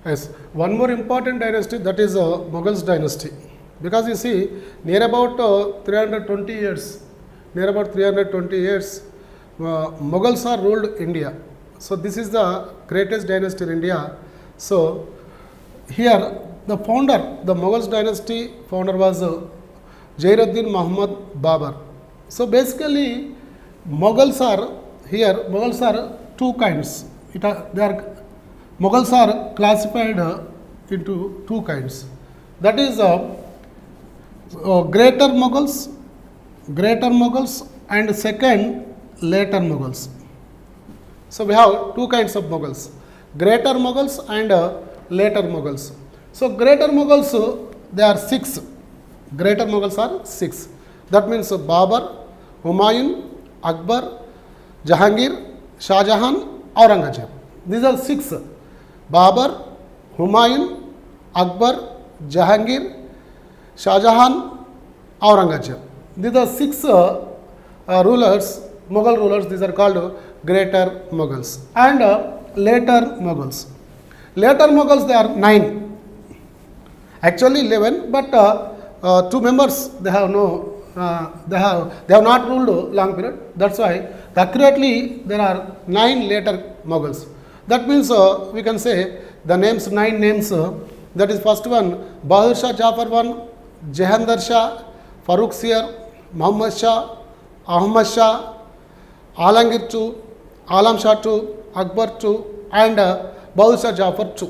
Yes, one more important dynasty, that is Mughal dynasty, because you see near about 320 years, Mughals are ruled India. So this is the greatest dynasty in India. So here the founder, the Mughal dynasty founder was Jainuddin Muhammad Babur. So basically Mughals are two kinds. Mughals are classified into two kinds. That is Greater Mughals and second Later Mughals. So we have two kinds of Mughals, Greater Mughals and Later Mughals. So Greater Mughals, they are six. Greater Mughals are six. That means Babur, Humayun, Akbar, Jahangir, Shah Jahan, Aurangzeb. These are six. Babur, Humayun, Akbar, Jahangir, Shah Jahan, Aurangzeb. These are six rulers, Mughal rulers. These are called Greater Mughals and Later Mughals. Later Mughals, they are 9. Actually 11, but 2 members they have not ruled long period. That's why accurately there are 9 Later Mughals. That means we can say the names, 9 names. That is first one Bahadur Shah Jafar I, Jahandar Shah, Farooq Sir, Muhammad Shah, Ahmad Shah, Alangir II, Alam Shah II, Akbar II, and Bahadur Shah Jafar II.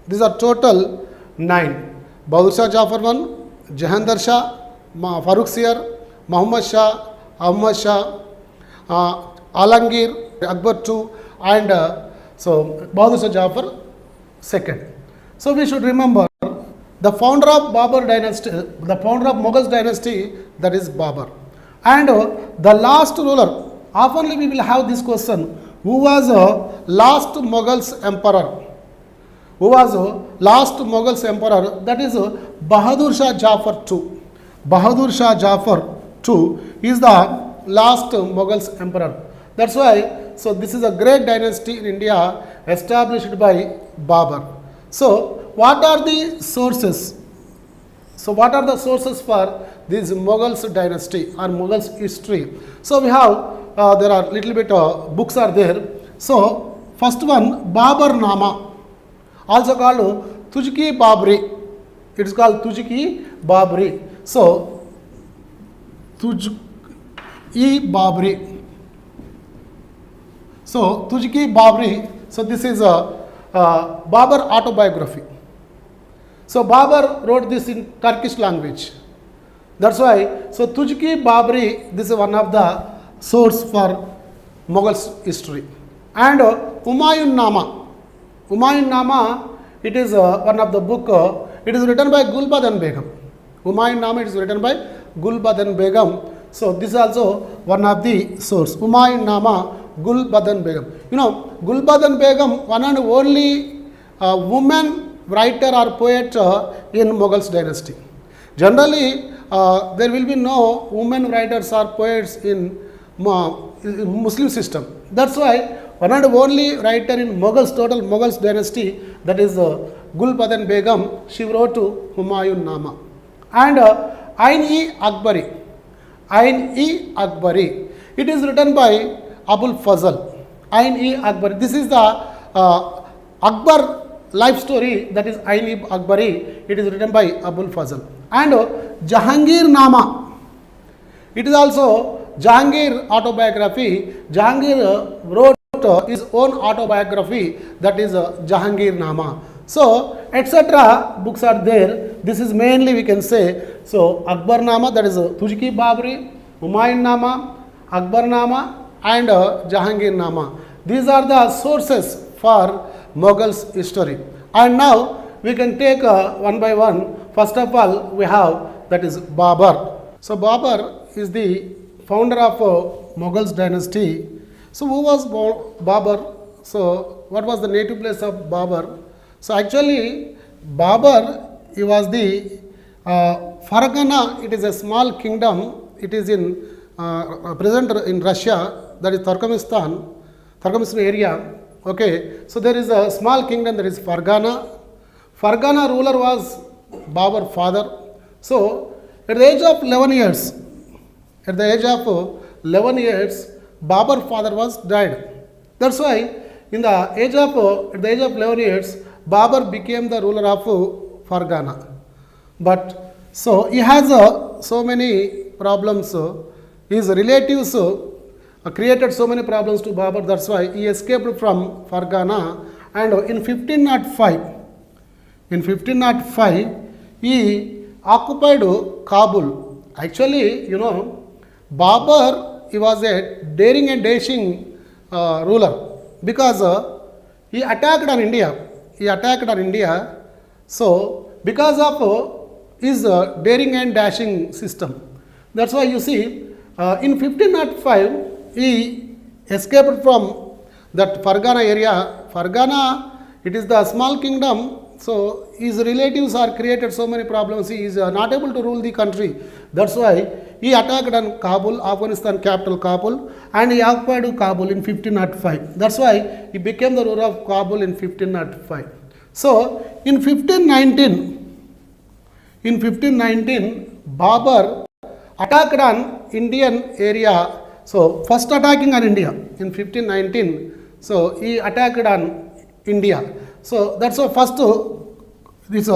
These are total 9. Bahadur Shah Jafar I, Jahandar Shah, Farooq Sir, Muhammad Shah, Ahmad Shah, Alangir, Akbar II, and so Bahadur Shah Jafar II. So we should remember the founder of Babur dynasty, the founder of Mughal dynasty, that is Babur. And the last ruler, oftenly we will have this question, who was last Mughals emperor? Who was last Mughals emperor? That is Bahadur Shah Jafar II. Bahadur Shah Jafar II is the last Mughals emperor. That's why, so this is a great dynasty in India established by Babur. So what are the sources? So what are the sources for this Mughals dynasty or Mughals history? So we have, there are little bit books are there. So first one, Babur Nama, also called 𝗧𝗦𝗔𝗧 𝗵𝗃. It is called 𝗧𝗦𝗔𝗃 𝗵𝗃. So 𝗧𝗦𝗔𝗃 𝗵𝗃. So 𝗧𝗦𝗃 𝗵𝗃. So this is a Babur autobiography. So Babur wrote this in Turkish language. That's why, so 𝗧𝗦𝗃 𝗵𝗃, this is one of the source for Mughals history. And Humayun Nama, it is one of the book, it is written by Gulbadan Begum. Humayun Nama, it is written by Gulbadan Begum. So this is also one of the source. Humayun Nama, Gulbadan Begum. You know, Gulbadan Begum, one and only woman writer or poet in Mughals dynasty. Generally, there will be no women writers or poets in Muslim system. That's why one and only writer in Mughals, total Mughals dynasty, that is Gulbadan Begum, she wrote to Humayun Nama. And 𝗳𝗍𝗍𝗃 𝗳𝗍𝗍𝗃, it is written by 𝗹𝗶𝗁. 𝗳𝗍𝗍𝗃, this is the Akbar life story, that is 𝗳𝗍𝗍𝗃, it is written by 𝗹𝗶𝗁. And Jahangir Nama, it is also Jahangir autobiography. Jahangir wrote his own autobiography, that is Jahangir Nama. So etc. books are there. This is mainly we can say, so Akbar Nama, that is 𝗧𝗦𝗃 𝗵𝗃, Humayun Nama, Akbar Nama, and Jahangir Nama. These are the sources for Mughals history. And now we can take one by one. First of all, we have, that is Babur. So Babur is the founder of Mughals dynasty. So who was Babur? So what was the native place of Babur? So actually Babur, he was the Fargana. It is a small kingdom. It is in present in Russia, that is Turkmenistan area. Okay, so there is a small kingdom, that is Fargana. Fargana ruler was Babur father. So at the age of 11 years, Babur father was died. That's why in the age of 11 years, Babur became the ruler of Fargana. But so he has so many problems. His relatives created so many problems to Babur. That's why he escaped from Fargana. And in 1505, he occupied Kabul. Actually, Babur, he was a daring and dashing ruler because he attacked on India. So, because of his daring and dashing system. That's why you see, in 1505, he escaped from that Fargana area. Fargana, it is the small kingdom. So his relatives are created so many problems. He is not able to rule the country. That's why he attacked on Kabul, Afghanistan capital Kabul, and he occupied Kabul in 1505. That's why he became the ruler of Kabul in 1505. So in 1519, Babur attacked on Indian area. So first attacking on India in 1519. So he attacked on India. So that's the first, this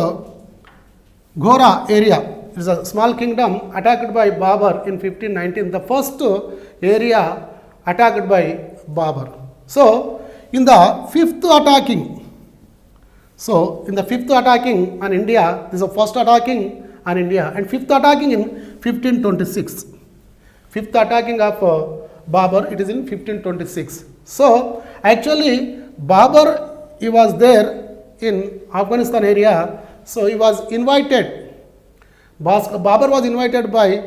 Ghora area. It is a small kingdom attacked by Babur in 1519. The first area attacked by Babur. So in the fifth attacking on India, this is the first attacking on India, and fifth attacking in 1526. Fifth attacking of Babur, it is in 1526. So actually Babur, he was there in Afghanistan area. So he was invited. Babur was invited by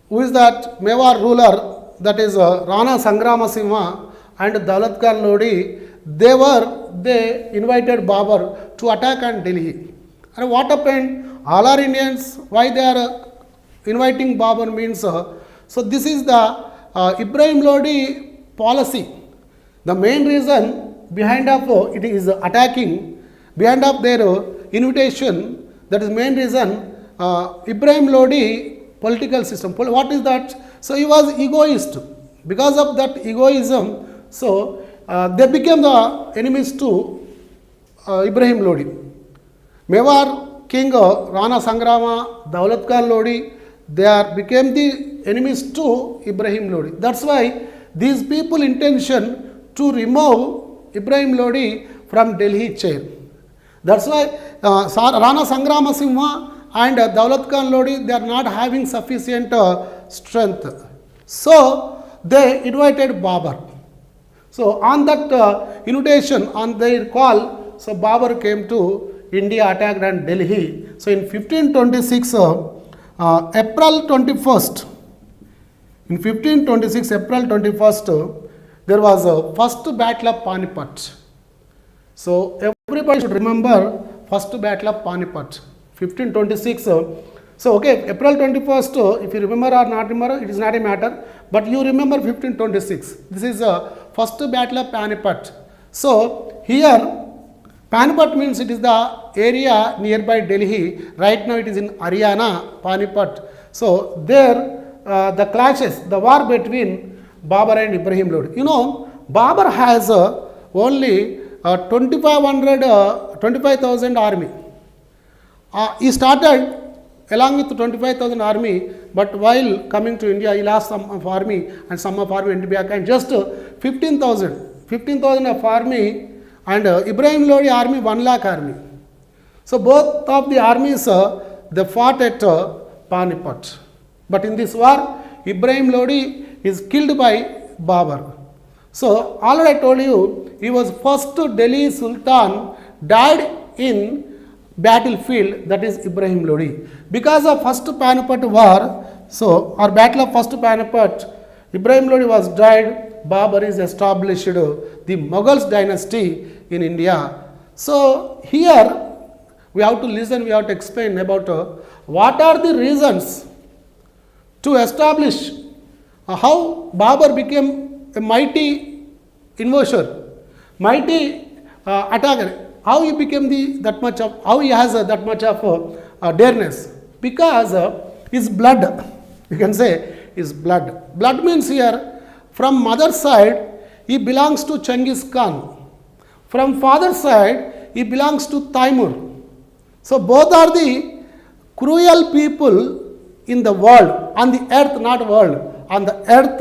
who is that Mewar ruler, that is Rana Sangrama Singha and Daulat Khan Lodi. They invited Babur to attack on Delhi. And what happened? All are Indians. Why they are inviting Babur means, so this is the Ibrahim Lodi policy. The main reason behind of it is attacking, behind of their invitation, that is main reason, Ibrahim Lodi political system. What is that? So he was egoist. Because of that egoism, so they became the enemies to Ibrahim Lodi. Mewar king Rana Sangrama, Daulat Khan Lodi, they became the enemies to Ibrahim Lodi. That's why these people intention to remove Ibrahim Lodi from Delhi chair. That's why Rana Sangrama Singha and Daulat Khan Lodi, they are not having sufficient strength. So they invited Babur. So on that invitation, on their call, so Babur came to India, attacked on Delhi. So in 1526, April 21st, there was a first battle of Panipat. So everybody should remember first battle of Panipat, 1526. So okay, April 21st, if you remember or not remember, it is not a matter, but you remember 1526. This is first battle of Panipat. So here Panipat means it is the area nearby Delhi. Right now it is in Haryana, Panipat. So there the clashes, the war between Babar and Ibrahim Lodi. Babar has only 25,000 army. He started along with 25,000 army, but while coming to India, he lost some of army and some of army went back, and just 15,000 of army, and Ibrahim Lodi army 1 lakh army. So both of the armies they fought at Panipat. But in this war, Ibrahim Lodi is killed by Babur. So already I told you, he was first Delhi Sultan, died in battlefield, that is Ibrahim Lodi. Because of first Panipat war, so or battle of first Panipat, Ibrahim Lodi was died. Babur is established the Mughal Dynasty in India. So here we have to listen, we have to explain about what are the reasons to establish how Babur became a mighty invader, mighty attacker. how he became that much of, how he has that much of dareness? Because his blood, you can say his blood. Blood means here, from mother's side, he belongs to Genghis Khan. From father's side, he belongs to Taimur. So both are the cruel people in the world, on the earth, not world, on the earth.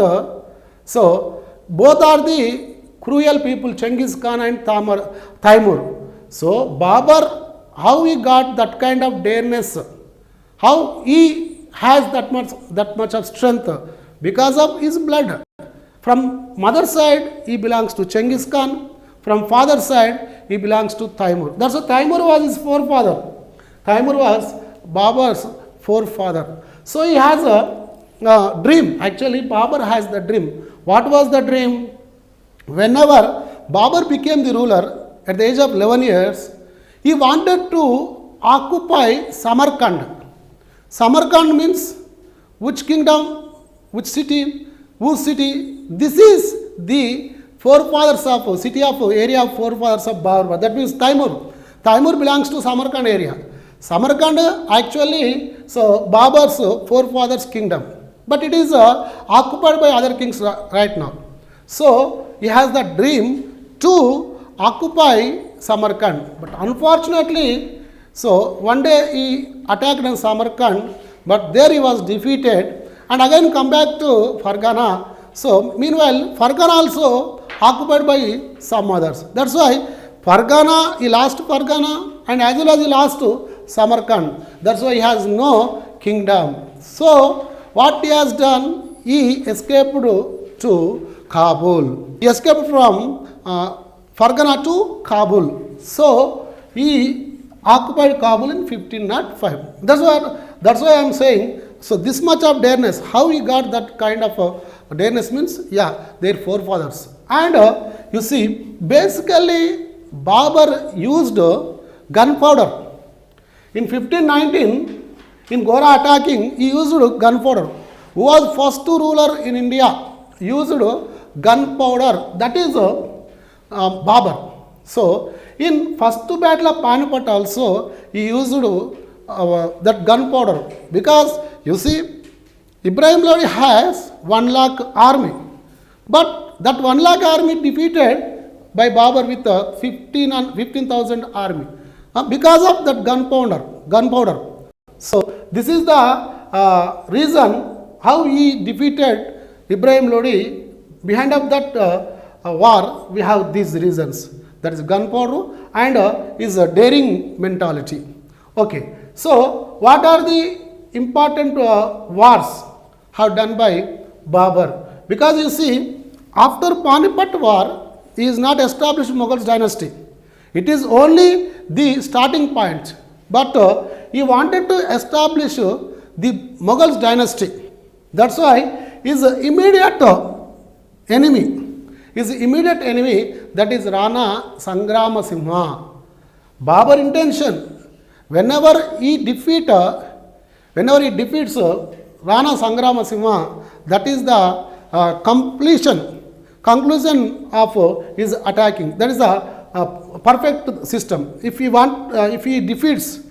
So both are the cruel people, Genghis Khan and Taimur. So Babur, how he got that kind of dareness, how he has that much of strength? Because of his blood. From mother's side, he belongs to Genghis Khan. From father's side, he belongs to Taimur. That's why Taimur was his forefather. Taimur was Babur's forefather. So he has a dream. Actually, Babur has the dream. What was the dream? Whenever Babur became the ruler at the age of 11 years, he wanted to occupy Samarkand. Samarkand means which kingdom, which city, whose city? This is the forefathers of city of area of forefathers of Babur. That means Taimur. Taimur belongs to Samarkand area. Samarkand actually, so Babur's forefathers kingdom. But it is occupied by other kings right now. So he has the dream to occupy Samarkand. But unfortunately, so one day he attacked on Samarkand, but there he was defeated and again come back to Fargana. So meanwhile, Fargana also occupied by some others. That's why Fargana, he lost Fargana and as well as he lost Samarkand. That's why he has no kingdom. So what he has done, he escaped to Kabul. He escaped from Fargana to Kabul. So he occupied Kabul in 1505. That's why I am saying, so this much of dareness, how he got that kind of dareness means, yeah, their forefathers. And you see, basically Babur used gunpowder. In 1519, in Gora attacking, he used gunpowder. Who was first ruler in India? Used gunpowder. That is Babur. So in first battle of Panipat also, he used that gunpowder. Because you see, Ibrahim Lodi has 1 lakh army. But that 1 lakh army defeated by Babur with 15,000 army. Because of that gunpowder. So this is the reason how he defeated Ibrahim Lodi. Behind of that war, we have these reasons. That is gunpowder and his daring mentality. Okay. So what are the important wars have done by Babur? Because you see, after Panipat war, he is not established Mughal Dynasty. It is only the starting point. But he wanted to establish the Mughal Dynasty. That's why his immediate enemy, that is Rana Sangrama Simha. Babur intention, whenever he defeats Rana Sangrama Simha, that is the conclusion of his attacking. That is a perfect system. If he defeats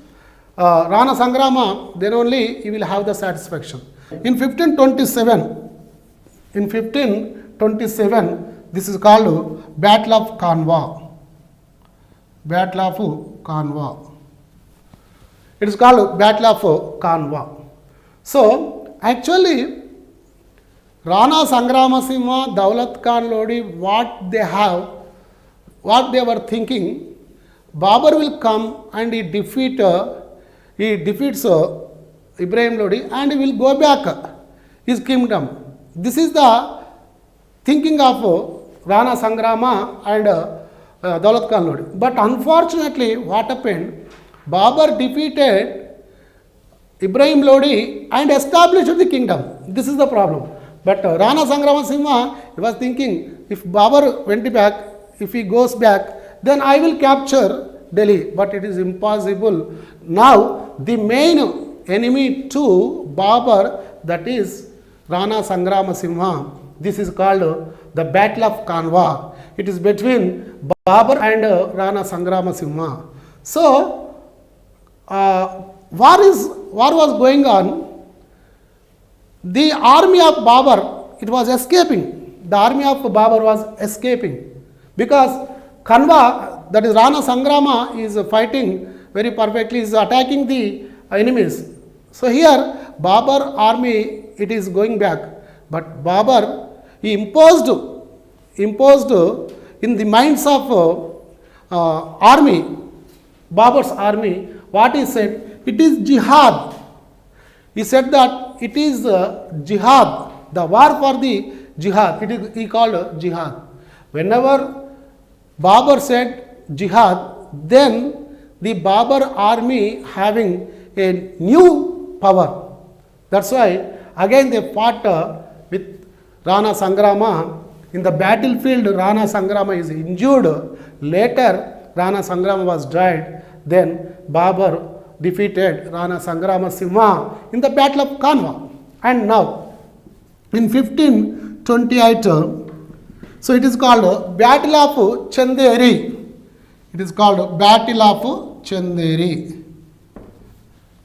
Rana Sangrama, then only he will have the satisfaction. In 1527, this is called Battle of Kanwa. Battle of Kanwa. It is called Battle of Kanwa. So actually, Rana Sangrama Simha, Daulat Khan Lodi, what they were thinking, Babur will come and he defeats Ibrahim Lodi and he will go back his kingdom. This is the thinking of Rana Sangrama and Daulat Khan Lodi. But unfortunately, what happened? Babur defeated Ibrahim Lodi and established the kingdom. This is the problem. But Rana Sangrama Simha, he was thinking, if Babur went back, if he goes back, then I will capture Delhi. But it is impossible. Now, the main enemy to Babur, that is Rana Sangrama Simha. This is called the Battle of Kanwa. it is between Babur and Rana Sangrama Simha. So, war was going on. The army of Babur, it was escaping. The army of Babur was escaping because Kanwa, that is Rana Sangrama, is fighting very perfectly, is attacking the enemies. So here Babur army, it is going back, but Babur, he imposed in the minds of army, Babur's army, what he said, it is jihad. He said that it is jihad, the war for the jihad, he called jihad. Whenever Babur said jihad, then the Babur army having a new power. That's why again they fought with Rana Sangrama. In the battlefield, Rana Sangrama is injured. Later, Rana Sangrama was died. Then Babur defeated Rana Sangrama Simha in the Battle of Kanwa. And now, in 1528, so it is called Battle of Chanderi. It is called Battle of Chanderi.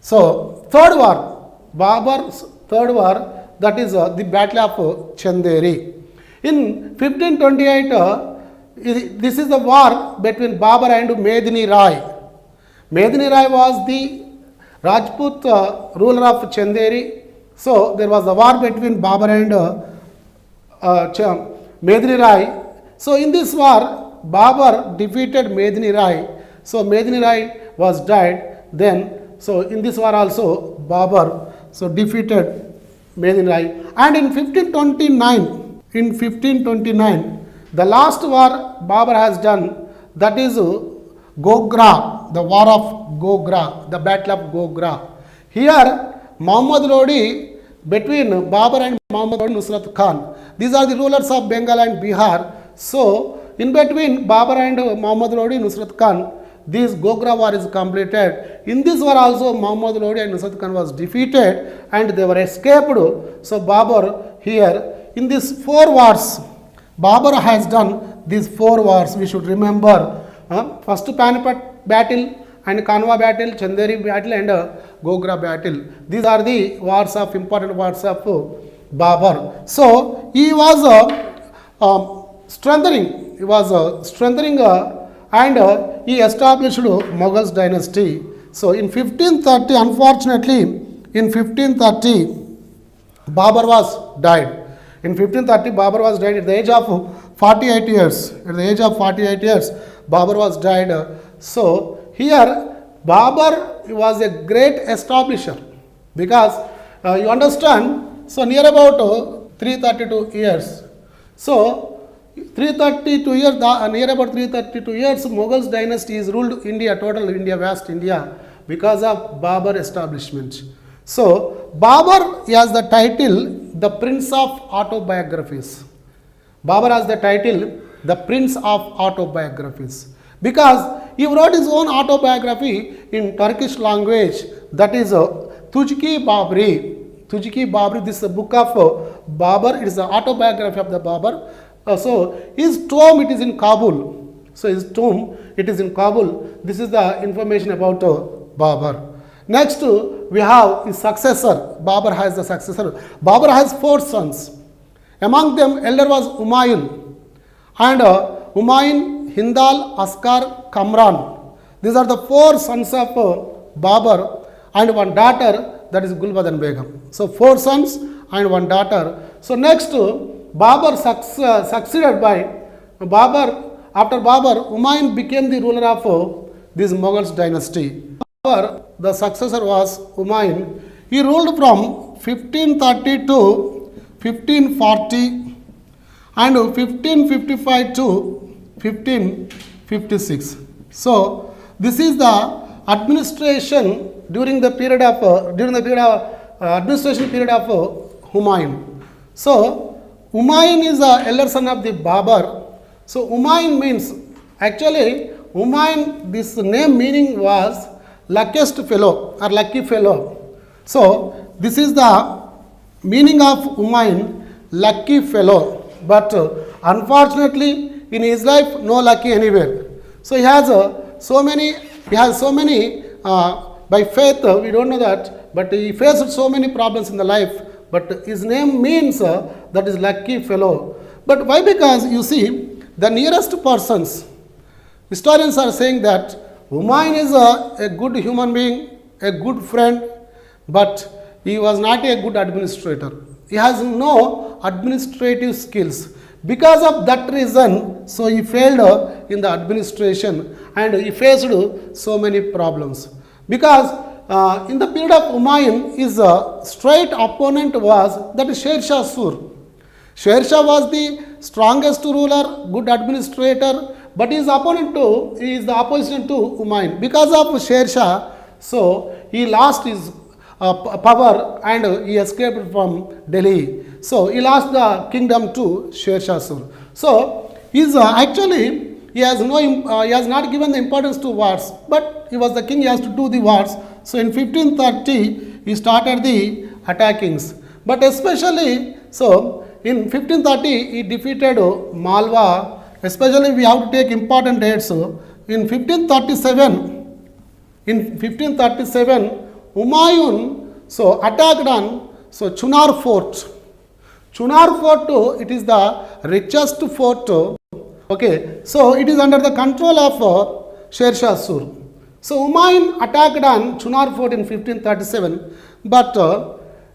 So, third war, Babur's third war, that is the Battle of Chanderi. In 1528, this is the war between Babur and Medini Rai. Medini Rai was the Rajput ruler of Chanderi. So, there was a war between Babur and Medini Rai. So, in this war, Babur defeated Medini Rai. So, Medini Rai was died. Then, so in this war also, Babur defeated Medini Rai. And in 1529, the last war Babur has done, that is Gogra, the war of Gogra, the Battle of Gogra. Here, Muhammad Lodi, between Babur and Muhammad Lodi Nusrat Khan, these are the rulers of Bengal and Bihar. So, in between Babur and Muhammad Lodi Nusrat Khan, this Gogra war is completed. In this war also, Muhammad Lodi and Nusrat Khan was defeated and they were escaped. So, Babur here, in these 4 wars, Babur has done these 4 wars. We should remember first Panipat battle and Kanwa battle, Chanderi battle and Gogra battle. These are the wars of important wars of Babur. So he was strengthening. And he established Mughal Dynasty. So in 1530, unfortunately, in 1530, Babur was died. In 1530, Babur was died at the age of 48 years. At the age of 48 years, Babur was died. So here, Babur was a great establisher because you understand, so near about 332 years. So 332 years, near about 332 years, Mughal Dynasty is ruled India, total India, vast India, because of Babur establishment. So Babur has the title, the Prince of Autobiographies. Babur has the title, the Prince of Autobiographies, because he wrote his own autobiography in Turkish language, that is 𝗬𝗪. 𝗬𝗪, this is a book of Babur, it is the autobiography of the Babur. So his tomb, it is in Kabul. So his tomb, it is in Kabul. This is the information about Babur. Next, we have his successor. Babur has the successor. Babur has 4 sons. Among them, elder was Humayun. And Humayun, Hindal, Asghar, Kamran. These are the 4 sons of Babur and 1 daughter, that is Gulbadan Begum. So 4 sons and 1 daughter. So next, Babur succeeded by Babur. After Babur, Humayun became the ruler of this Mughal dynasty. Babur, the successor was Humayun. He ruled from 1530 to 1540 and 1555 to 1556. So this is the administration during the period of administration period of Humayun. So Humayun is the elder son of the Babur. So Humayun means, actually Humayun, this name meaning was luckiest fellow or lucky fellow. So this is the meaning of Humayun, lucky fellow. But unfortunately in his life, no lucky anywhere. So he has so many, by faith, we don't know that, but he faced so many problems in the life, but his name means that is lucky fellow. But why? Because you see, the nearest persons, historians are saying that Humayun is a good human being, a good friend, but he was not a good administrator. He has no administrative skills. Because of that reason, so he failed in the administration and he faced so many problems. Because in the period of Humayun, his straight opponent was that 𝗧𝗪 𝗪. 𝗧𝗪 was the strongest ruler, good administrator, but his opponent too is the opposition to Humayun. Because of 𝗧𝗪, so he lost his power and he escaped from Delhi. So he lost the kingdom to 𝗧𝗪 𝗪. So actually he has not given the importance to wars, but he was the king, he has to do the wars. So in 1530 he started the attackings, but especially so in 1530 he defeated Malwa. Especially we have to take important dates. In 1537 Humayun so attacked on Chunar fort. Chunar fort, it is the richest fort. Okay, so it is under the control of 𝗧𝗪 𝗪. So Humayun attacked on Chunar fort in 1537, but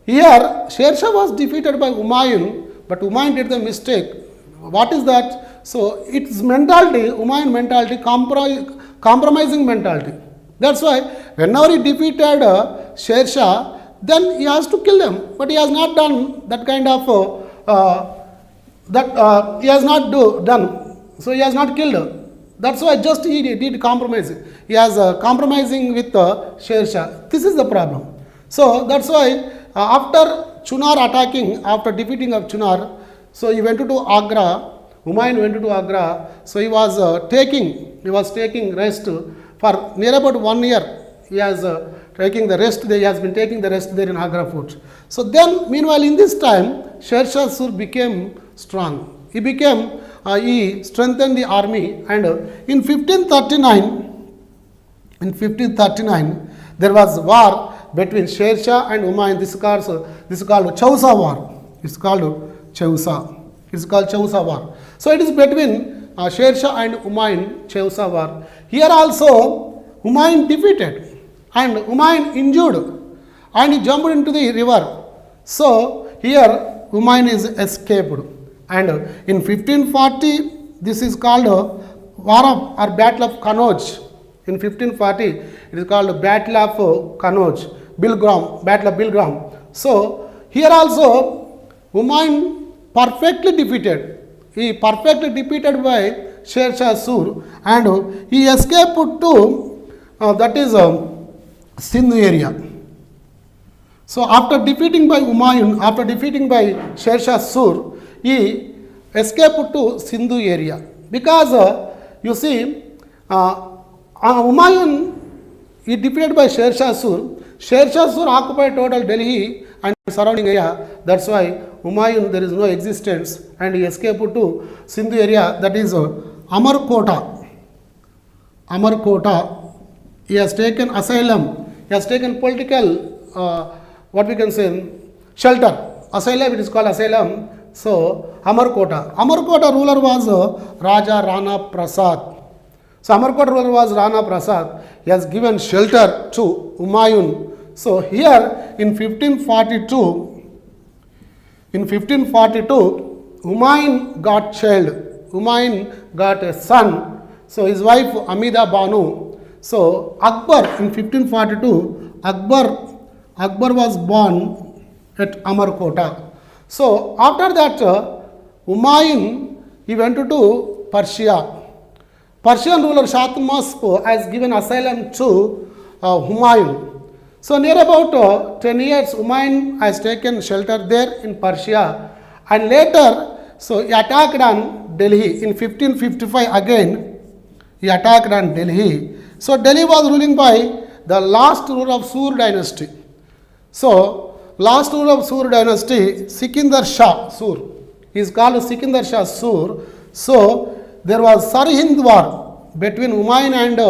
here 𝗧𝗪 was defeated by Humayun, but Humayun did the mistake. What is that? So its mentality, Humayun mentality, compromising mentality. That's why whenever he defeated 𝗧𝗪, then he has to kill them, but he has not done that kind of he has not done. So he has not killed. That's why just he did compromising. He has compromising with 𝗧𝗪. This is the problem. So that's why after Chunar attacking, after defeating of Chunar, so he went to Agra. Humayun went to Agra. So he was taking rest for near about 1 year. He has taking the rest there. He has been taking the rest there in Agra fort. So then, meanwhile, in this time, 𝗧𝗪 𝗪 became strong. He strengthened the army, and in 1539, there was war between 𝗧𝗪 and Humayun. This is called 𝗬𝗪 war. It's called 𝗬𝗪 war. So it is between 𝗧𝗪 and Humayun, 𝗬𝗪 war. Here also Humayun defeated and Humayun injured and he jumped into the river. So here Humayun is escaped. And in 1540, this is called War of or Battle of Kanwa. In 1540, it is called Battle of Kanwa, Battle of Bilgram. So here also Humayun perfectly defeated. He perfectly defeated by 𝗧𝗪 𝗪, and he escaped to that is Sindhu area. So after defeating by Humayun, after defeating by 𝗧𝗪 𝗪, he escaped to Sindhu area. Because you see, Humayun, he defeated by 𝗧𝗪 𝗪. 𝗧𝗪 𝗪 occupied total Delhi and surrounding area. That's why Humayun, there is no existence, and he escaped to Sindhu area, that is Amarkota. He has taken asylum. He has taken political, what we can say, shelter. Asylum, it is called asylum. So Amarkota ruler was Raja Rana Prasad. So Amarkota ruler was Rana Prasad. He has given shelter to Humayun. So here in 1542, Humayun got child. Humayun got a son. So his wife Amida Banu. So Akbar in 1542, Akbar was born at Amarkota. So after that, Humayun, he went to Persia. Persian ruler Shahtmosp has given asylum to Humayun. So near about 10 years, Humayun has taken shelter there in Persia, and later, so he attacked on Delhi in 1555 again. He attacked on Delhi. So Delhi was ruling by the last ruler of Sur dynasty. So last ruler of Sur dynasty, Sikandar Shah Sur. He is called Sikandar Shah Sur. So there was Sarhind war between Humayun and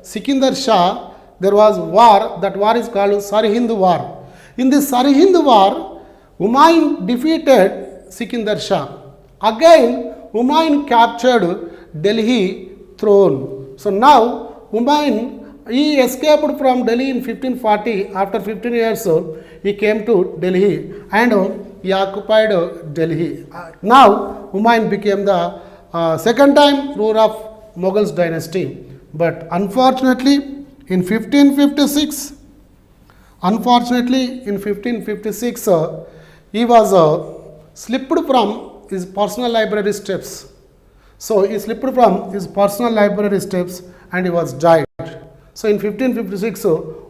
Sikandar Shah. There was war, that war is called Sarhind war. In this Sarhind war, Humayun defeated Sikandar Shah. Again, Humayun captured Delhi throne. So now Humayun, he escaped from Delhi in 1540. After 15 years, he came to Delhi and he occupied Delhi. Now Humayun became the second time ruler of Mughal dynasty. But unfortunately, in 1556, he was slipped from his personal library steps. So he slipped from his personal library steps and he was died. So in 1556,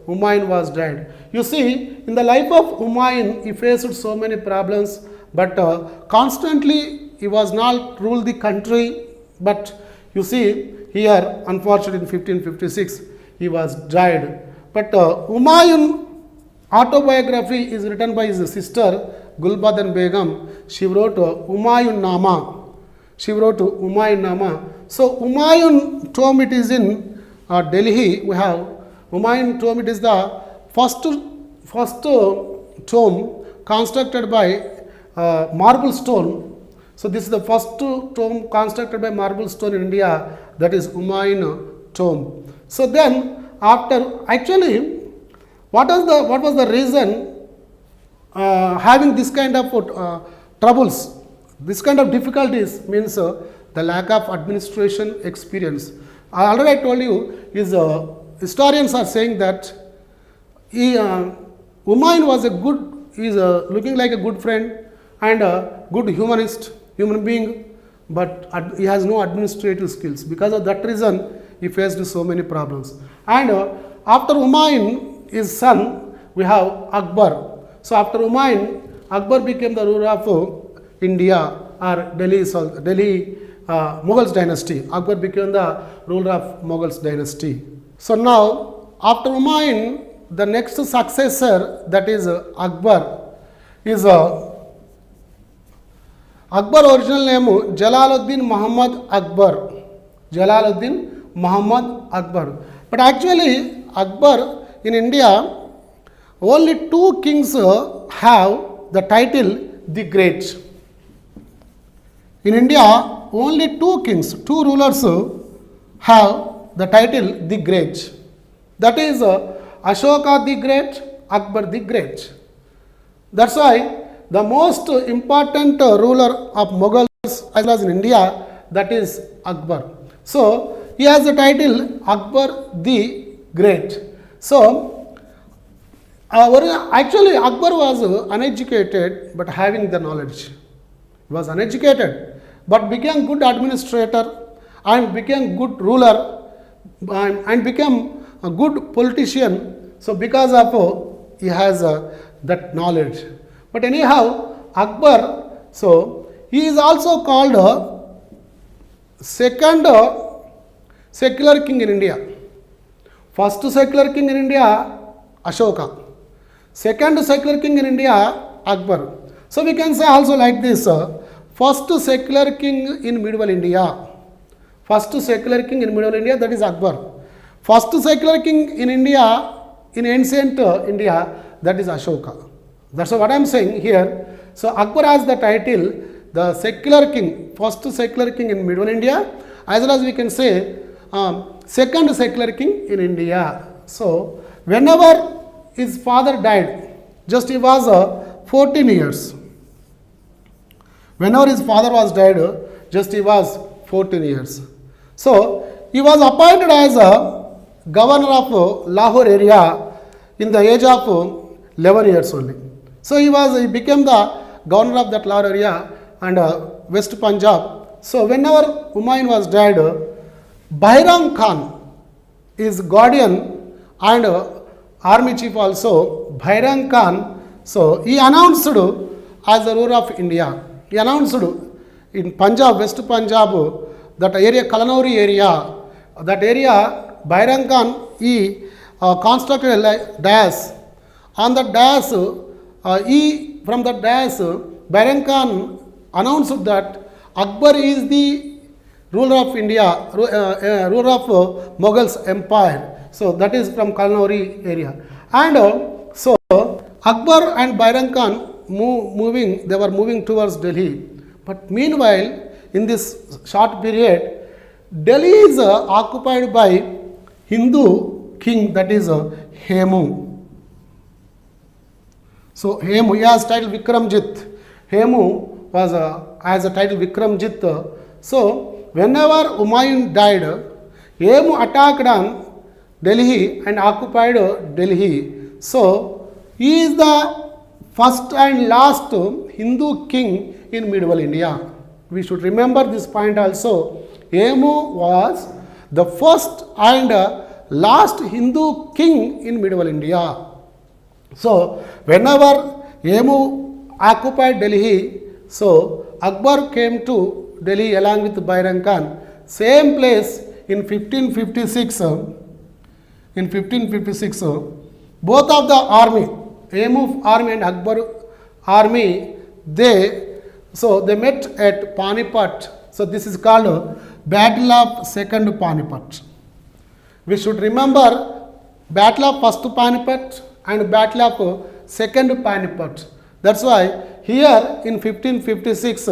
Humayun was died. You see, in the life of Humayun, he faced so many problems, but constantly he was not ruled the country. But you see, here, unfortunately, in 1556, he was died. But Humayun autobiography is written by his sister Gulbadan Begum. She wrote Humayun Nama. So Humayun tomb, it is in Delhi. We have Humayun tomb. It is the first tomb constructed by marble stone. So this is the first tomb constructed by marble stone in India. That is Humayun tomb. So then after, actually, what was the reason having this kind of troubles, this kind of difficulties? Means the lack of administration experience. Already I told you, historians are saying that Humayun was a good, he is looking like a good friend and a good human being, but he has no administrative skills. Because of that reason, he faced so many problems. And after Humayun, his son, we have Akbar. So after Humayun, Akbar became the ruler of India or Delhi Mughal dynasty. Akbar became the ruler of Mughal dynasty. So now, after Humayun, the next successor, that is Akbar, is Akbar original name Jalaluddin Muhammad Akbar. Jalaluddin Muhammad Akbar. But actually, Akbar in India, only two kings have the title the Great. In India, only two kings, two rulers have the title the Great. That is Ashoka the Great, Akbar the Great. That's why the most important ruler of Mughals as well as in India, that is Akbar. So he has the title Akbar the Great. So actually Akbar was uneducated but having the knowledge. He was uneducated but became good administrator and became good ruler and became a good politician. So because of he has that knowledge. But anyhow, Akbar, so he is also called second secular king in India. First secular king in India, Ashoka. Second secular king in India, Akbar. So we can say also like this, first secular king in medieval India. First secular king in medieval India, that is Akbar. First secular king in India, in ancient India, that is Ashoka. That's what I am saying here. So Akbar has the title, the secular king, first secular king in medieval India, as well as we can say second secular king in India. So whenever his father died, just he was 14 years. Whenever his father was died, just he was 14 years. So he was appointed as a governor of Lahore area in the age of 11 years only. So he became the governor of that Lahore area and West Punjab. So whenever Humayun was died, Bairam Khan, his guardian and army chief also, Bairam Khan, so he announced as the ruler of India. He announced in Punjab, West Punjab, that area, Kalanauri area, that area, Bairam Khan, he constructed a dais. On the dais, from the dais, Bairam Khan announced that Akbar is the ruler of India, ruler of Mughals empire. So that is from Kalnauri area. And so Akbar and Bairam Khan they were moving towards Delhi. But meanwhile, in this short period, Delhi is occupied by Hindu king, that is 𝗧𝗦𝗔𝗧. So 𝗧𝗦𝗔𝗧, he has title Vikramjit. 𝗧𝗧𝗧 was as a title Vikramjit. So whenever Humayun died, 𝗧𝗦𝗔𝗧 attacked on Delhi and occupied Delhi. So he is the first and last Hindu king in medieval India. We should remember this point also. 𝗧𝗦𝗔𝗧 was the first and last Hindu king in medieval India. So whenever 𝗧𝗦𝗔𝗧 occupied Delhi, so Akbar came to Delhi along with Bairam Khan. Same place in 1556. In 1556, both of the army, 𝗧𝗦𝗔𝗧 army and Akbar army, they met at Panipat. So this is called Battle of Second Panipat. We should remember Battle of First Panipat and Battle of Second Panipat. That's why here in 1556,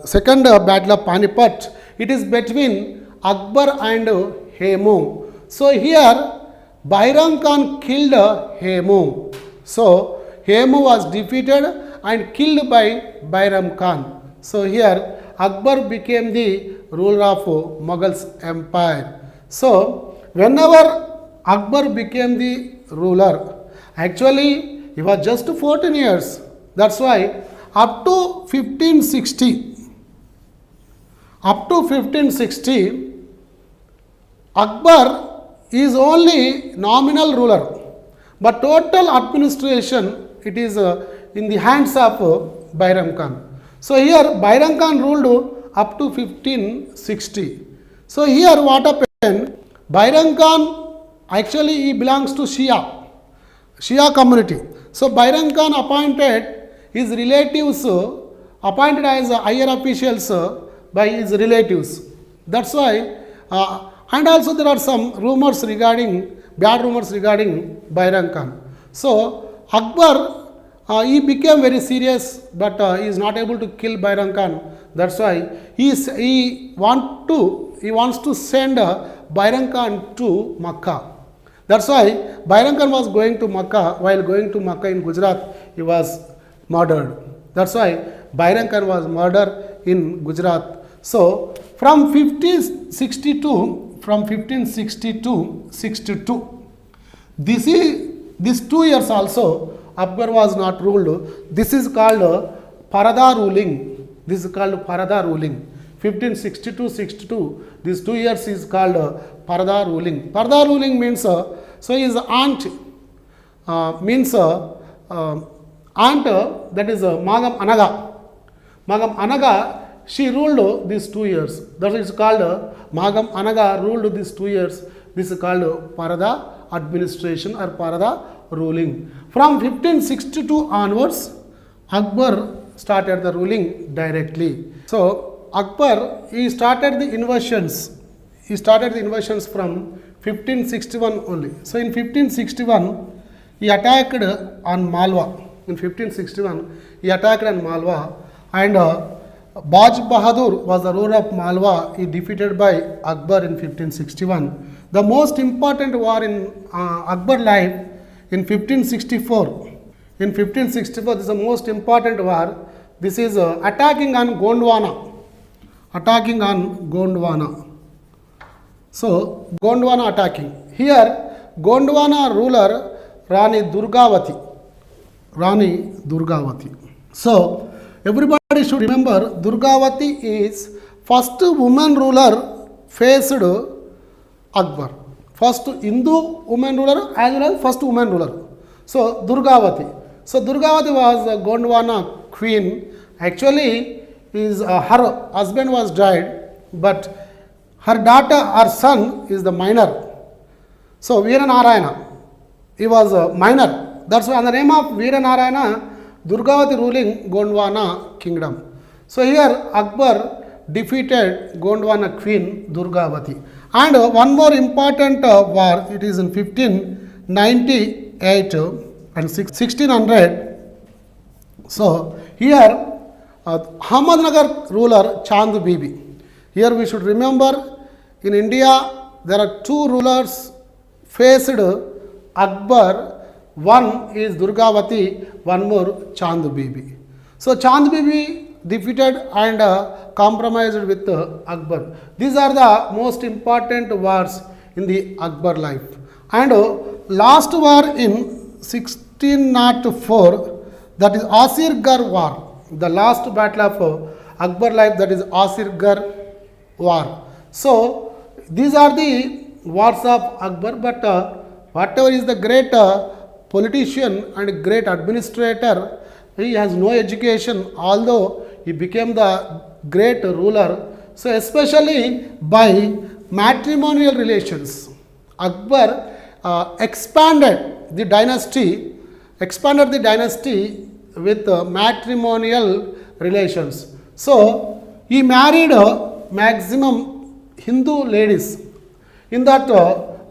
Second Battle of Panipat, it is between Akbar and 𝗧𝗦𝗔𝗧. So here Bairam Khan killed 𝗧𝗧𝗧. So 𝗧𝗧𝗧 was defeated and killed by Bairam Khan. So here Akbar became the ruler of Mughals empire. So whenever Akbar became the ruler, actually he was just 14 years. That's why up to 1560, Akbar is only nominal ruler, but total administration it is in the hands of Bairam Khan. So here Bairam Khan ruled up to 1560. So here what happened? Bairam Khan actually he belongs to Shia community. So Bairam Khan appointed his relatives, appointed as higher officials by his relatives. That's why, and also there are some rumors regarding, bad rumors regarding Bairam Khan. So Akbar, he became very serious, but he is not able to kill Bairam Khan. That's why he wants to send Bairam Khan to Makkah. That's why Bairam Khan was going to Makkah. While going to Makkah in Gujarat, he was murdered. That's why Bairam Khan was murdered in Gujarat. So from 1560 62, these 2 years also Akbar was not ruled. This is called Parada ruling. This is called Parada ruling. 1562-62. These 2 years is called Parada ruling. Parada ruling means so his aunt means aunt, that is Magam Anaga. Magam Anaga, she ruled these 2 years. That is called Magam Anaga ruled these 2 years. This is called Parada administration or Parada ruling. From 1562 onwards, Akbar started the ruling directly. So Akbar, he started the invasions. He started the invasions from 1561 only. So in 1561, he attacked on Malwa. In 1561, he attacked on Malwa, and 𝗵𝗵𝗇 was the ruler of Malwa. He defeated by Akbar in 1561. The most important war in Akbar life in 1564. In 1564, this is the most important war. This is attacking on Gondwana. Attacking on Gondwana. So Gondwana attacking. Here Gondwana ruler Rani Durgavati. So everybody should remember Durgavati is first woman ruler faced Akbar. First Hindu woman ruler as well as first woman ruler. So Durgavati. So Durgavati was the Gondwana queen. Actually, her husband was died, but her son is the minor. So Veeranarayana, he was a minor. That's why on the name of Veeranarayana, Durgavati ruling Gondwana kingdom. So here Akbar defeated Gondwana queen Durgavati. And one more important war, it is in 1598 and 1600. So here Ahmednagar ruler Chand Bibi. Here we should remember, in India there are two rulers faced Akbar. One is Durgavati, one more Chand Bibi. So Chand Bibi defeated and compromised with Akbar. These are the most important wars in the Akbar life. And last war in 1604, that is 𝗧𝗦𝗔𝗧 war. The last battle of Akbar life, that is 𝗧𝗦𝗔𝗧 war. So these are the wars of Akbar, but whatever is the great politician and great administrator, he has no education, although he became the great ruler. So especially by matrimonial relations, Akbar expanded the dynasty with matrimonial relations. So he married maximum Hindu ladies. In that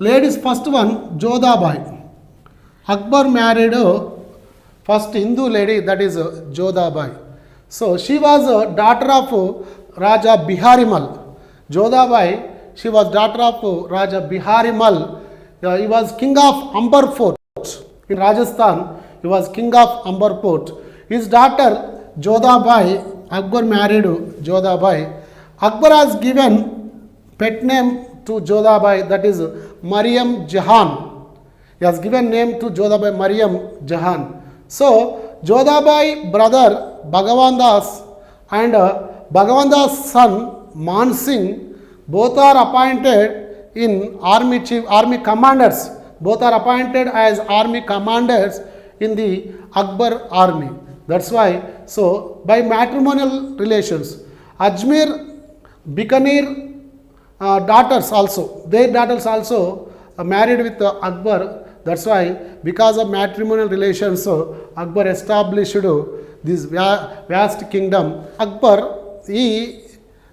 ladies, first one Jodhabai. Akbar married first Hindu lady, that is Jodhabai. So she was a daughter of Raja Biharimal. Jodhabai, she was daughter of Raja Biharimal. He was king of Amber Fort in Rajasthan. He was king of Amber Fort. His daughter Jodhabai, Akbar married Jodhabai. Akbar has given pet name to Jodhabai, that is Mariam Jahan. He has given name to Jodhabai Mariam Jahan. So Jodhabai brother Bhagavan Das and Bhagavan Das son Man Singh, both are appointed in army commanders. Both are appointed as army commanders in the Akbar army. That's why, so by matrimonial relations, Ajmer, Bikaner daughters also, their daughters also married with Akbar. That's why, because of matrimonial relations, Akbar established this vast kingdom. Akbar, he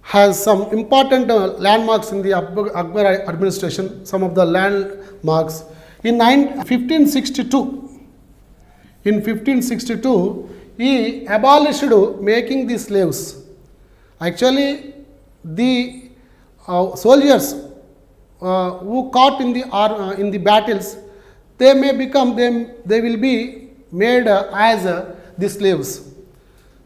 has some important landmarks in the Akbar administration, some of the landmarks. In 1562, he abolished making the slaves. Actually, the soldiers who caught in the battles, they will be made as the slaves.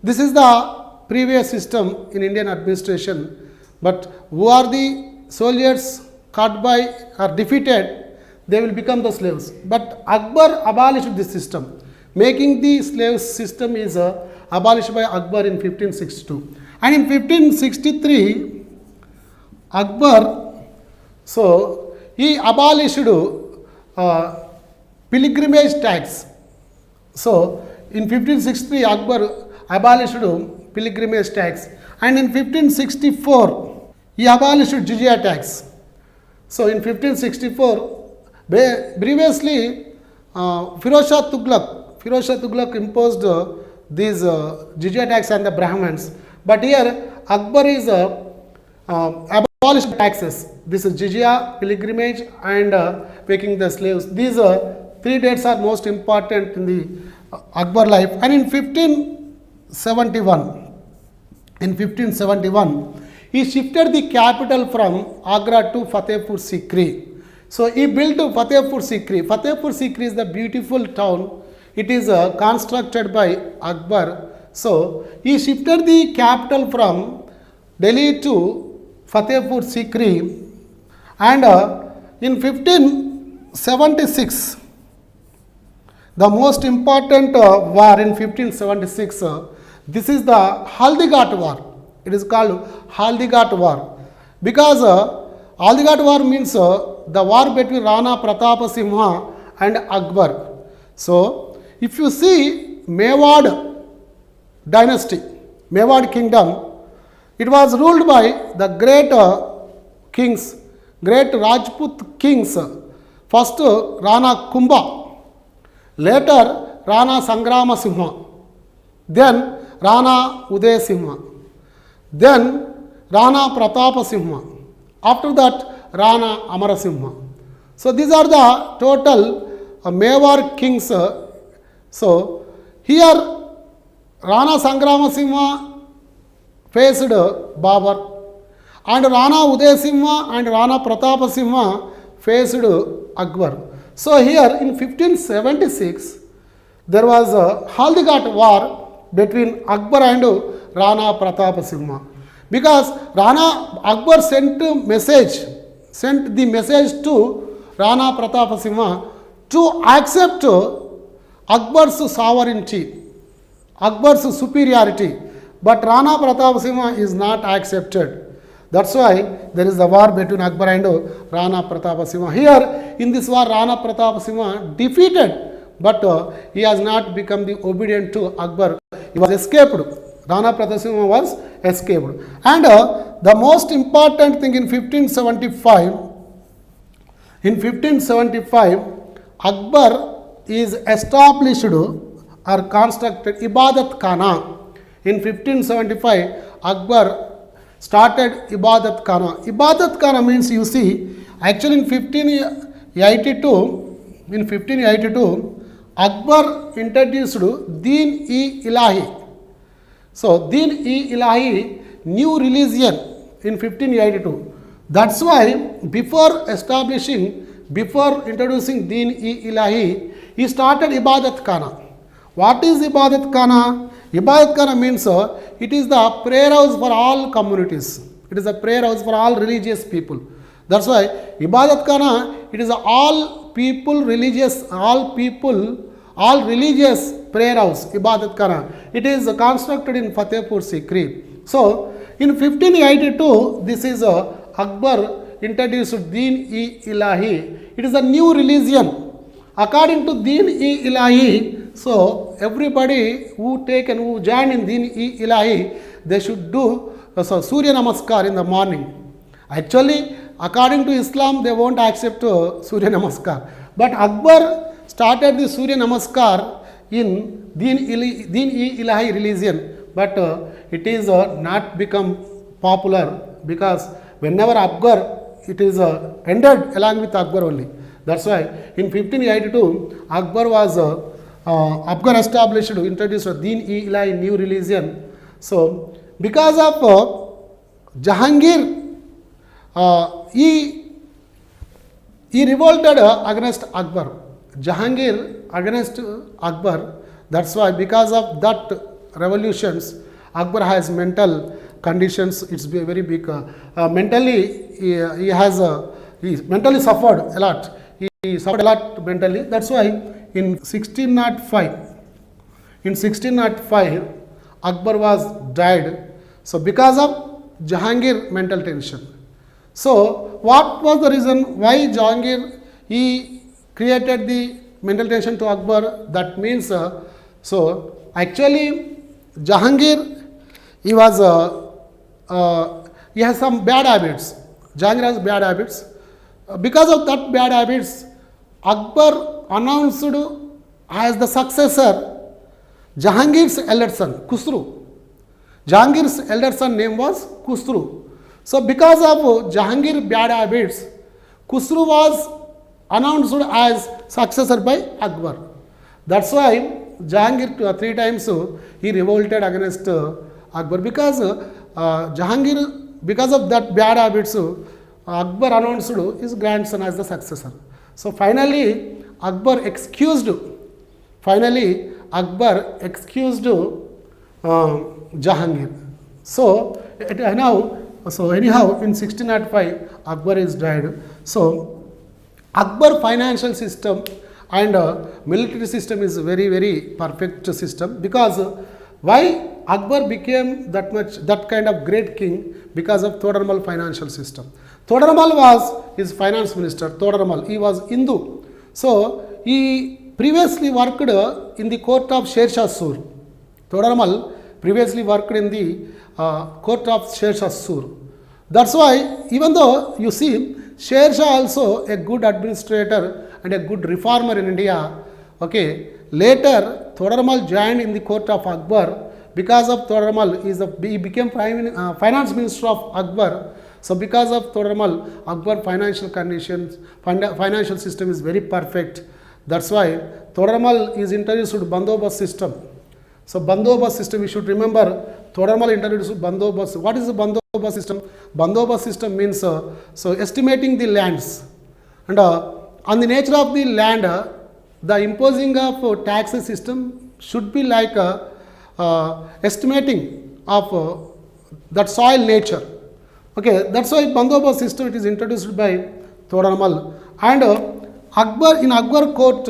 This is the previous system in Indian administration. But who are the soldiers caught by or defeated, they will become the slaves. But Akbar abolished this system. Making the slave system is abolished by Akbar in 1562. And in 1563, Akbar, so he abolished pilgrimage tax. So in 1563, Akbar abolished pilgrimage tax. And in 1564, he abolished jizya tax. So in 1564, previously Firozshah Tughlaq imposed these jizya tax on the Brahmins. But here Akbar is abolished taxes. This is jizya, pilgrimage, and making the slaves. These three dates are most important in the Akbar life. And in 1571, he shifted the capital from Agra to Fatehpur Sikri. So he built Fatehpur Sikri. Fatehpur Sikri is the beautiful town. It is constructed by Akbar. So he shifted the capital from Delhi to Fatehpur Sikri. And in 1576, the most important war in 1576, this is the Haldighat war. It is called Haldighat war. Because Haldighat war means the war between Rana Pratapa Simha and Akbar. So if you see Mewad dynasty, Mewad kingdom, it was ruled by the great kings, great Rajput kings. First Rana Kumbha, later Rana Sangrama Simha, then Rana Uday Simha, then Rana Pratapasinghe. After that, Rana Amarasinghe. So these are the total Mewar kings. So here Rana Sangramasinghe faced Babur, and Rana Udayasinghe and Rana Pratapasinghe faced Akbar. So here in 1576 there was a Haldighat war between Akbar and Rana Pratapasinghe, because Rana Akbar sent the message to Rana Pratapasinghe to accept Akbar's sovereignty, Akbar's superiority, but Rana Pratapasinghe is not accepted. That's why there is a war between Akbar and Rana Pratapasinghe. Here in this war, Rana Pratapasinghe defeated, but he has not become the obedient to Akbar. He was escaped. Rana Pratapasinghe was escaped. And the most important thing in 1575, Akbar is established or constructed Ibadat Khana. In 1575, Akbar started Ibadat Khana. Ibadat Khana means, you see, actually in 1582, Akbar introduced Deen-e-Ilahi. So Deen-e-Ilahi, new religion in 1582. That's why before introducing Deen-e-Ilahi, he started Ibadat Khana. What is Ibadat Khana? Ibadat Khana means it is the prayer house for all communities. It is a prayer house for all religious people. That's why Ibadat Khana, it is all religious prayer house, Ibadat Khana. It is constructed in Fatehpur Sikri. So in 1582, this is Akbar introduced Deen-e-Ilahi. It is a new religion. According to Deen-e-Ilahi, so everybody who join in Deen-e-Ilahi, they should do Surya Namaskar in the morning. Actually, according to Islam, they won't accept Surya Namaskar. But Akbar started the Surya Namaskar in Deen-e-Ilahi religion, but it is not become popular, because whenever Akbar, it is ended along with Akbar only. That's why in 1582, Akbar established, introduced Deen-e-Ilahi new religion. So because of Jahangir, he revolted against Akbar. Jahangir against Akbar. That's why because of that revolutions, Akbar has mental conditions. It's very big. Mentally, he mentally suffered a lot. He suffered a lot mentally. That's why in 1605, Akbar was died. So because of Jahangir mental tension. So what was the reason why Jahangir he created the mental tension to Akbar? That means so actually Jahangir, he has some bad habits. Jahangir has bad habits. Because of that bad habits, Akbar announced as the successor Jahangir's elder son, Khusru. Jahangir's elder son name was Khusru. So because of Jahangir's bad habits, Khusru was announced as successor by Akbar. That's why Jahangir 3 times he revolted against Akbar, because Jahangir, because of that bad habits, Akbar announced his grandson as the successor. So finally Akbar excused Jahangir. So anyhow in 1605 Akbar is died. So Akbar financial system and military system is very, very perfect system, because why Akbar became that kind of great king? Because of Todarmal financial system. Todarmal was his finance minister. Todarmal, he was Hindu. So he previously worked in the court of 𝗧𝗪 𝗧. Todarmal previously worked in the court of 𝗧𝗪 𝗧. That's why, even though you see 𝗧𝗪 also a good administrator and a good reformer in India, okay, later Todarmal joined in the court of Akbar, because of Toramal, he became finance minister of Akbar. So because of Toramal, Akbar financial conditions, financial system is very perfect. That's why Toramal is introduced to Bandobast system. So Bandobast system, you should remember, Toramal introduced Bandobast. What is the Bandobast system? Bandobast system means so estimating the lands, and on the nature of the land, the imposing of taxes system should be like estimating of that soil nature. Okay, that's why Bandobast system it is introduced by Toramal. And Akbar, in Akbar court,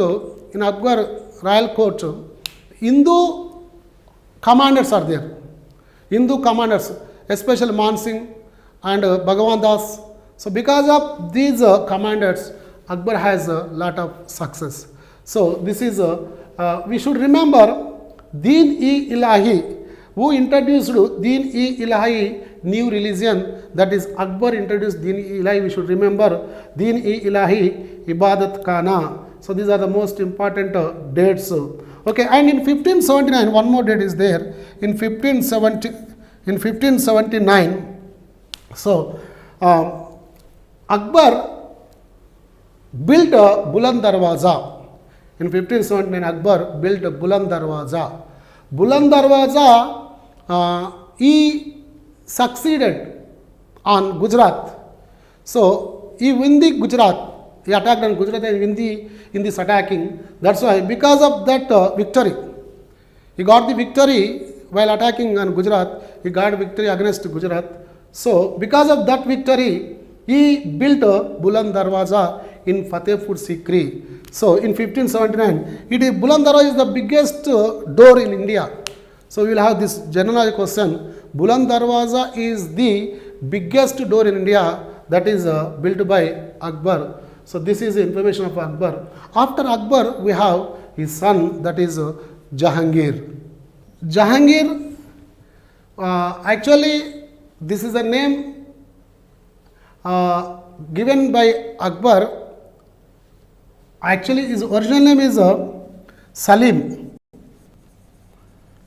in Akbar royal court, Hindu commanders are there. Hindu commanders, especially Man Singh and Bhagwan Das. So because of these commanders, Akbar has a lot of success. So this is we should remember Deen-e-Ilahi, who introduced Deen-e-Ilahi new religion, that is Akbar introduced Deen-e-Ilahi. We should remember Deen-e-Ilahi Ibadat Khana. So these are the most important dates. Okay, and in 1579, one more date is there. In 1579, so Akbar built a Buland Darwaza. In 1579, Akbar built a Buland Darwaza. Buland Darwaza, he succeeded on Gujarat. So he won the Gujarat. He attacked on Gujarat and in this attacking. That's why, because of that victory, he got the victory while attacking on Gujarat. He got victory against Gujarat. So because of that victory, he built a Buland Darwaza in Fatehpur Sikri. So in 1579, Buland Darwaza is the biggest door in India. So we will have this general question. Buland Darwaza is the biggest door in India, that is built by Akbar. So this is the information of Akbar. After Akbar, we have his son, that is Jahangir. Jahangir, actually this is a name given by Akbar. Actually his original name is Salim.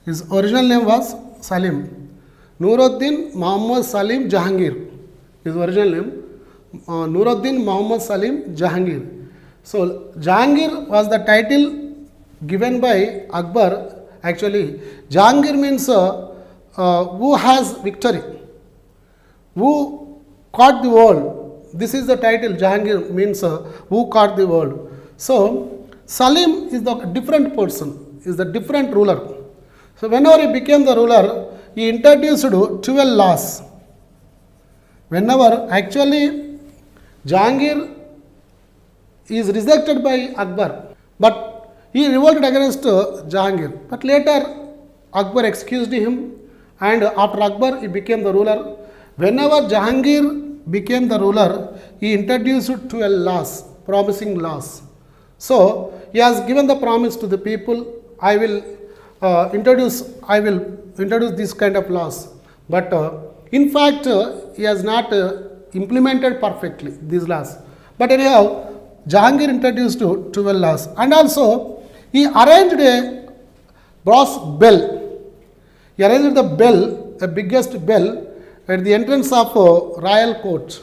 His original name was Salim. Nuruddin Muhammad Salim Jahangir. His original name Nuruddin Muhammad Salim Jahangir. So Jahangir was the title given by Akbar. Actually Jahangir means who has victory, who caught the world. This is the title. Jahangir means who caught the world. So Salim is the different person, is the different ruler. So whenever he became the ruler, he introduced 12 laws. Whenever actually Jahangir is rejected by Akbar, but he revolted against Jahangir. But later Akbar excused him, and after Akbar he became the ruler. Whenever Jahangir became the ruler, he introduced 12 laws, promising laws. So he has given the promise to the people, I will introduce this kind of laws. But in fact, he has not implemented perfectly these laws. But anyhow, Jahangir introduced 12 laws, and also he arranged a brass bell. He arranged the bell, a biggest bell, at the entrance of royal court.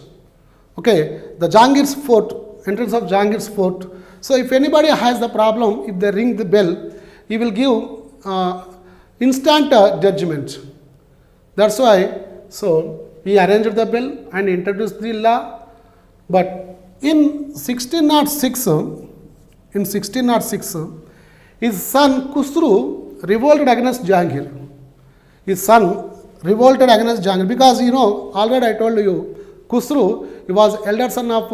Okay, the Jahangir's fort, entrance of Jahangir's fort. So if anybody has the problem, if they ring the bell, he will give instant judgment. That's why, so he arranged the bell and introduced the law. But in 1606, his son Khusru revolted against Jahangir. His son revolted against Jahangir because, you know, already I told you, Khusru, he was elder son of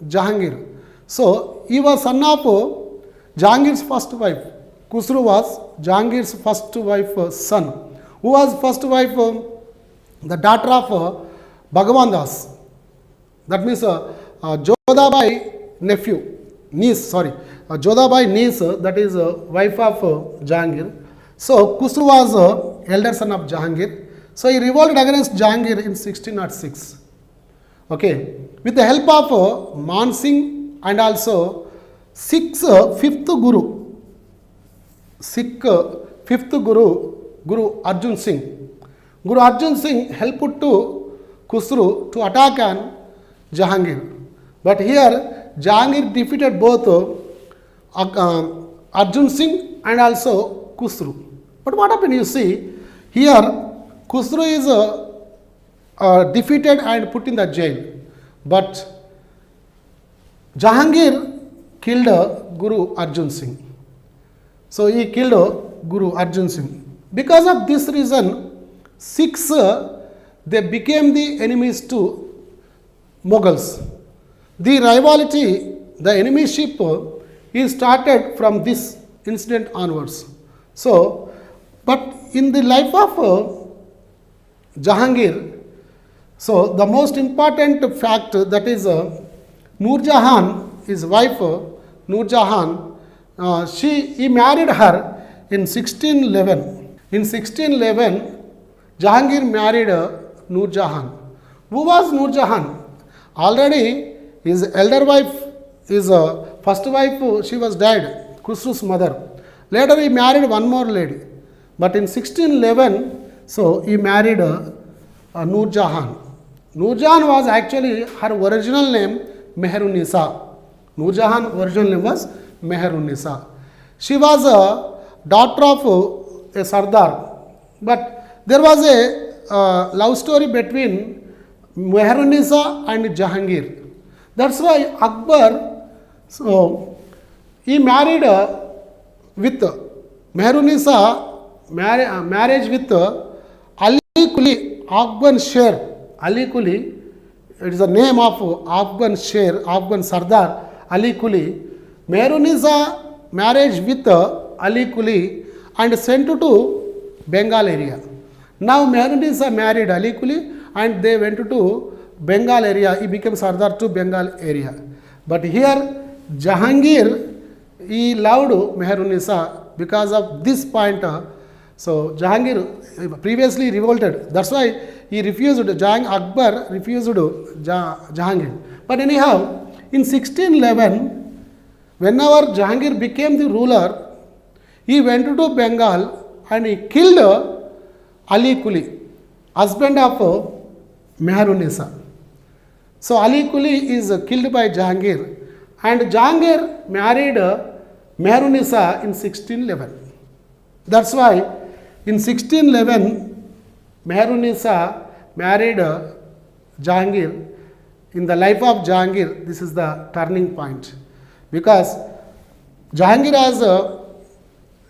Jahangir. So he was son of Jahangir's first wife. Khusru was Jahangir's first wife son. Who was first wife? The daughter of Bhagwan Das. That means Jodhabai niece, that is wife of Jahangir. So Khusru was elder son of Jahangir. So he revolted against Jahangir in 1606. Okay, with the help of Man Singh and also fifth Guru Guru Arjan Singh. Guru Arjan Singh helped to Khusro to attack on Jahangir. But here Jahangir defeated both Arjan Singh and also Khusro. But what happened, you see, here Khusro is defeated and put in the jail. But Jahangir killed Guru Arjan Singh. So he killed Guru Arjan Singh. Because of this reason, Sikhs, they became the enemies to Mughals. The rivalry, the enemyship is started from this incident onwards. So, but in the life of Jahangir, so the most important fact, that is Nur Jahan, his wife Nur Jahan, he married her in 1611. In 1611, Jahangir married Nur Jahan. Who was Nur Jahan? Already his elder wife, his first wife, she was died, Khusro's mother. Later he married one more lady. But in 1611, so he married Nur Jahan. Nur Jahan was actually her original name Meher-un-Nisa. Nur Jahan original name was Meher-un-Nisa. She was a daughter of a Sardar. But there was a love story between Meher-un-Nisa and Jahangir. That's why Akbar, so he married with Meher-un-Nisa, marriage with 𝗂𝗽𝗱𝗁𝗍 𝗵𝗱𝗁. 𝗂𝗽𝗱𝗁𝗍, it is the name of 𝗵𝗱𝗁𝗍, Afghan Sardar 𝗂𝗽𝗱𝗁𝗍. Meher-un-Nisa marriage with 𝗂𝗽𝗱𝗁𝗍 and sent to Bengal area. Now Meher-un-Nisa married 𝗂𝗽𝗱𝗁𝗍 and they went to Bengal area. He became Sardar to Bengal area. But here Jahangir, he loved Meher-un-Nisa because of this point. So Jahangir previously revolted. That's why he refused. Akbar refused Jahangir. But anyhow, in 1611, whenever Jahangir became the ruler, he went to Bengal and he killed 𝗂𝗽𝗱𝗁𝗍, husband of Meher-un-Nisa. So 𝗂𝗽𝗱𝗁𝗍 is killed by Jahangir, and Jahangir married Meher-un-Nisa in 1611. That's why in 1611 Meher-un-Nisa married Jahangir. In the life of Jahangir, this is the turning point, because Jahangir has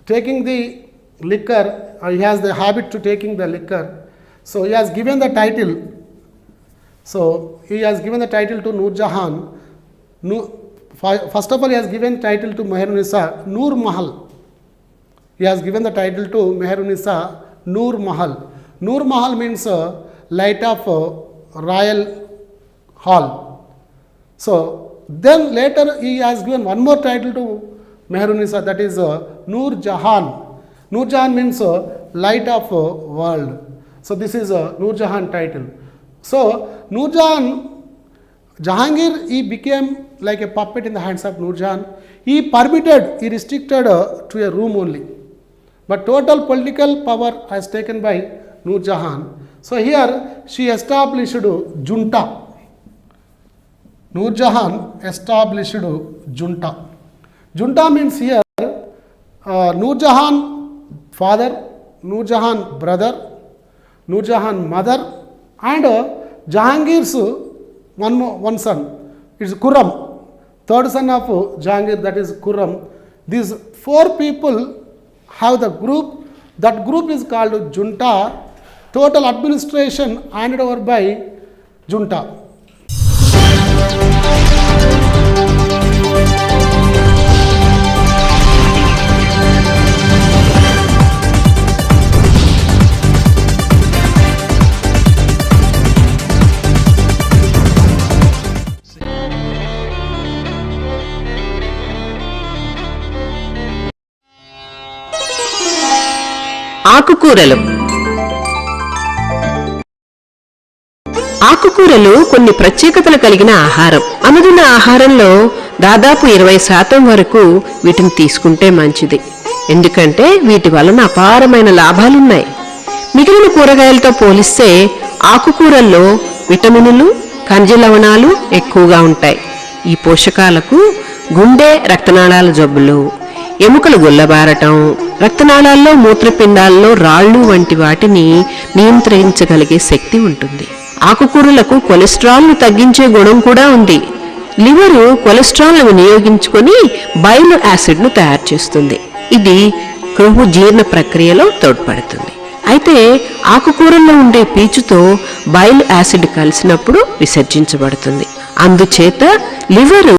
taking the liquor, he has the habit to taking the liquor. So he has given the title. So he has given the title to Nur Jahan. First of all, he has given title to Meher-un-Nisa Nur Mahal. He has given the title to Meher-un-Nisa Nur Mahal. Nur Mahal means light of royal hall. So then later he has given one more title to Meher-un-Nisa, that is Nur Jahan. Nur Jahan means light of world. So this is a Nur Jahan title. So Nur Jahan, Jahangir, he became like a puppet in the hands of Nur Jahan. He restricted to a room only. But total political power has taken by Nur Jahan. So here she established junta. Nur Jahan established junta. Junta means here Nur Jahan father, Nur Jahan brother, Nur Jahan mother, and Jahangir's one son, it's Khurram, third son of Jahangir, that is Khurram. These four people have the group. That group is called junta. Total administration handed over by junta. ఆకుకూరలు. ఆకుకూరలు కొన్ని ప్రత్యేకతలు కలిగిన ఆహారం. అనుదిన ఆహారంలో దాదాపు 20% వరకు వీటిని తీసుకుంటే మంచిది. ఎందుకంటే వీటి వలన అపారమైన లాభాలున్నాయి. మిగిలిన కూరగాయలతో పోలిస్తే ఆకుకూరల్లో విటమినులు, ఖనిజ లవణాలు ఎక్కువగా ఉంటాయి. ఈ పోషకాలకు గుండె, రక్తనాళాల జబ్బులు, ఎముకలు గుల్లబారటం, రక్తనాళాల్లో, మూత్రపిండాల్లో రాళ్ళు వంటి వాటిని నియంత్రించగలిగే శక్తి ఉంటుంది. ఆకుకూరలకు కొలెస్ట్రాల్ను తగ్గించే గుణం కూడా ఉంది. లివరు కొలెస్ట్రాల్ను వినియోగించుకొని బైల్ యాసిడ్ను తయారు చేస్తుంది. ఇది క్రొవ్వు జీర్ణ ప్రక్రియలో తోడ్పడుతుంది. అయితే ఆకుకూరల్లో ఉండే పీచుతో బైల్ యాసిడ్ కలిసినప్పుడు విసర్జించబడుతుంది. అందుచేత లివరు